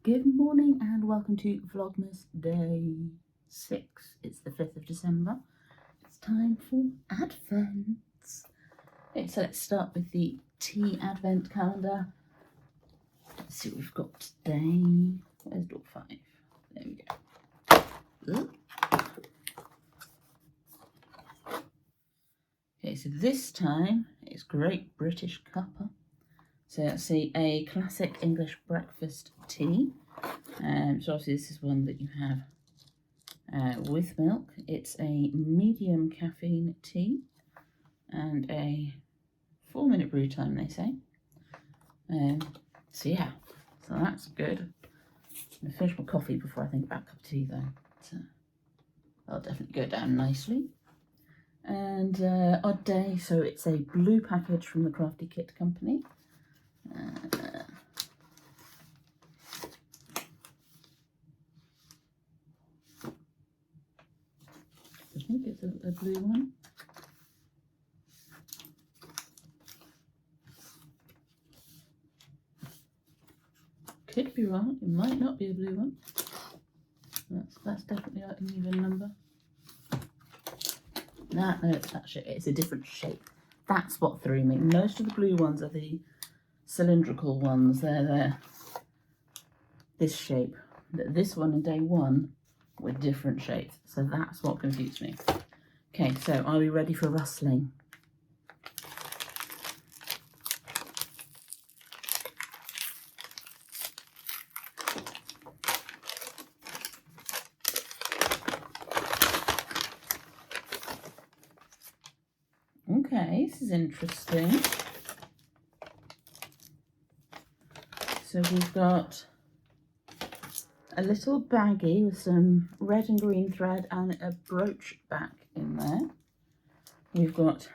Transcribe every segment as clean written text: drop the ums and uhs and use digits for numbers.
Good morning and welcome to Vlogmas Day 6. It's the 5th of December. It's time for Advents. Okay, so let's start with the tea Advent calendar. Let's see what we've got today. Where's door 5? There we go. Ooh. Okay, so this time it's Great British Cuppa. So that's a classic English breakfast tea. So obviously this is one that you have with milk. It's a medium caffeine tea and a 4-minute brew time, they say. So that's good. I'm going to finish my coffee before I think about a cup of tea though. So that'll definitely go down nicely. And odd day, so it's a blue package from the Crafty Kit Company. I think it's a blue one. Could be wrong, it might not be a blue one. That's definitely like an even number. No, it's a different shape. That's what threw me. Most of the blue ones are the cylindrical ones. They're this shape. This one and day 1 were different shapes. So that's what confused me. Okay, so are we ready for rustling? Okay, this is interesting. So we've got a little baggie with some red and green thread and a brooch back in there. We've got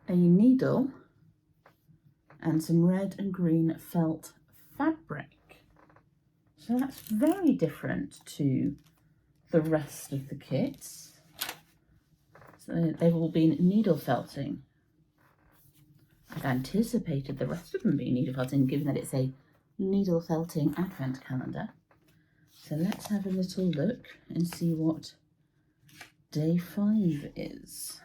a needle and some red and green felt fabric. So that's very different to the rest of the kits. So they've all been needle felting. I'd anticipated the rest of them being needle felting, given that it's a needle felting advent calendar. So let's have a little look and see what day 5 is.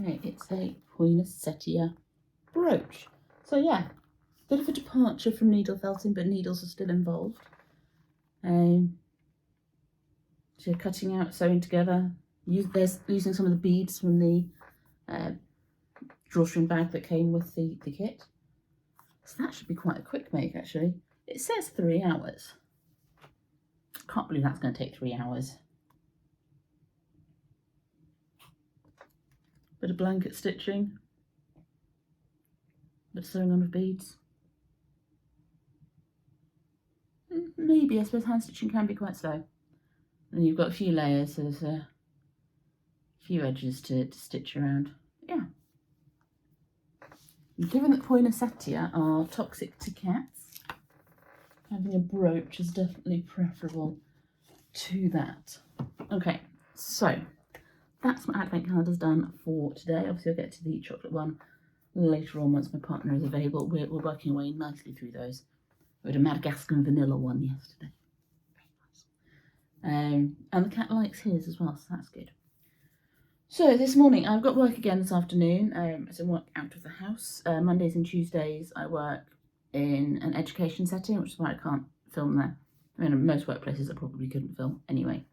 Okay, it's a poinsettia brooch. So yeah, bit of a departure from needle felting, but needles are still involved. So you're cutting out, sewing together. Using some of the beads from the drawstring bag that came with the kit. So that should be quite a quick make actually. It says 3 hours. Can't believe that's going to take 3 hours. Bit of blanket stitching. Bit of sewing on with beads. Maybe, I suppose hand stitching can be quite slow. And you've got a few layers, so there's a few edges to stitch around. Yeah. Given that poinsettia are toxic to cats, having a brooch is definitely preferable to that. Okay, so that's my advent calendar's done for today. Obviously I'll get to the chocolate one later on once my partner is available. We're working away nicely through those. We had a Madagascar vanilla one yesterday. Very nice. And the cat likes his as well, so that's good. So this morning I've got work again this afternoon. As I work out of the house. Mondays and Tuesdays I work in an education setting, which is why I can't film there. I mean, in most workplaces I probably couldn't film anyway.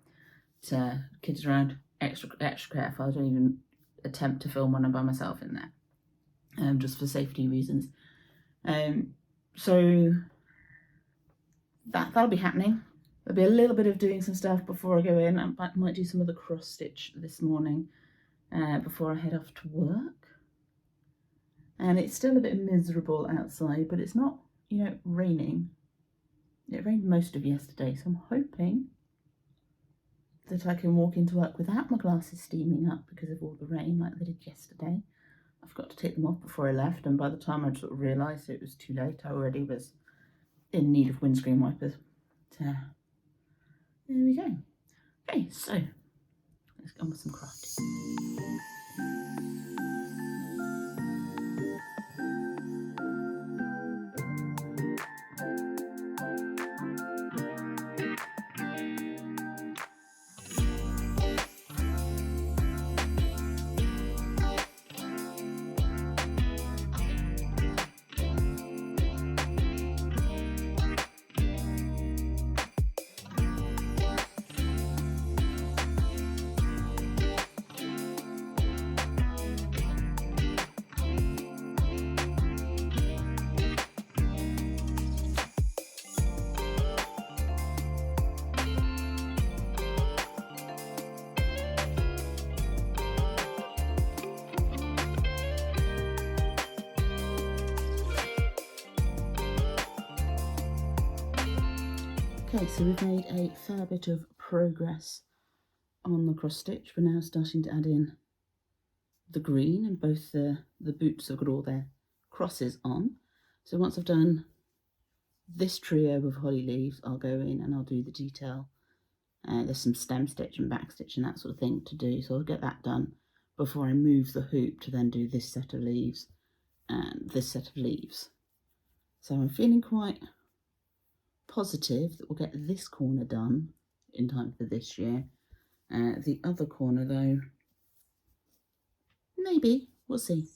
But, kids around, extra careful. I don't even attempt to film when I'm by myself in there, just for safety reasons. So that'll be happening. There'll be a little bit of doing some stuff before I go in. I might do some of the cross stitch this morning before I head off to work. And it's still a bit miserable outside, but it's not, raining. It rained most of yesterday, so I'm hoping that I can walk into work without my glasses steaming up because of all the rain like they did yesterday. I forgot to take them off before I left, and by the time I sort of realised it was too late, I already was in need of windscreen wipers. So there we go. Okay, so let's get on with some crafting. Okay, so we've made a fair bit of progress on the cross stitch. We're now starting to add in the green, and both the boots have got all their crosses on. So once I've done this trio of holly leaves, I'll go in and I'll do the detail. There's some stem stitch and back stitch and that sort of thing to do, so I'll get that done before I move the hoop to then do this set of leaves and this set of leaves. So I'm feeling quite positive that we'll get this corner done in time for this year. The other corner though, maybe, we'll see.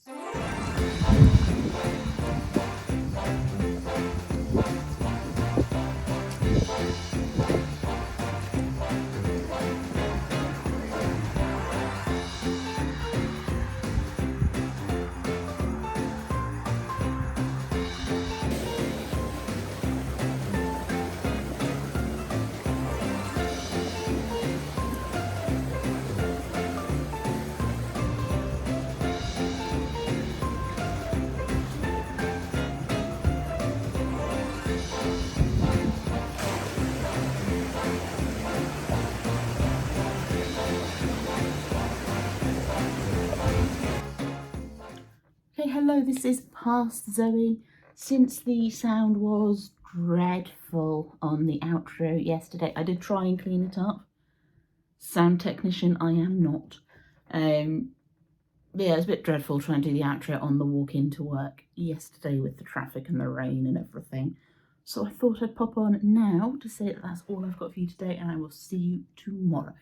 Okay, hello, this is Past Zoe. Since the sound was dreadful on the outro yesterday, I did try and clean it up. Sound technician I am not. Yeah, it was a bit dreadful trying to do the outro on the walk into work yesterday with the traffic and the rain and everything. So I thought I'd pop on now to say that that's all I've got for you today, and I will see you tomorrow.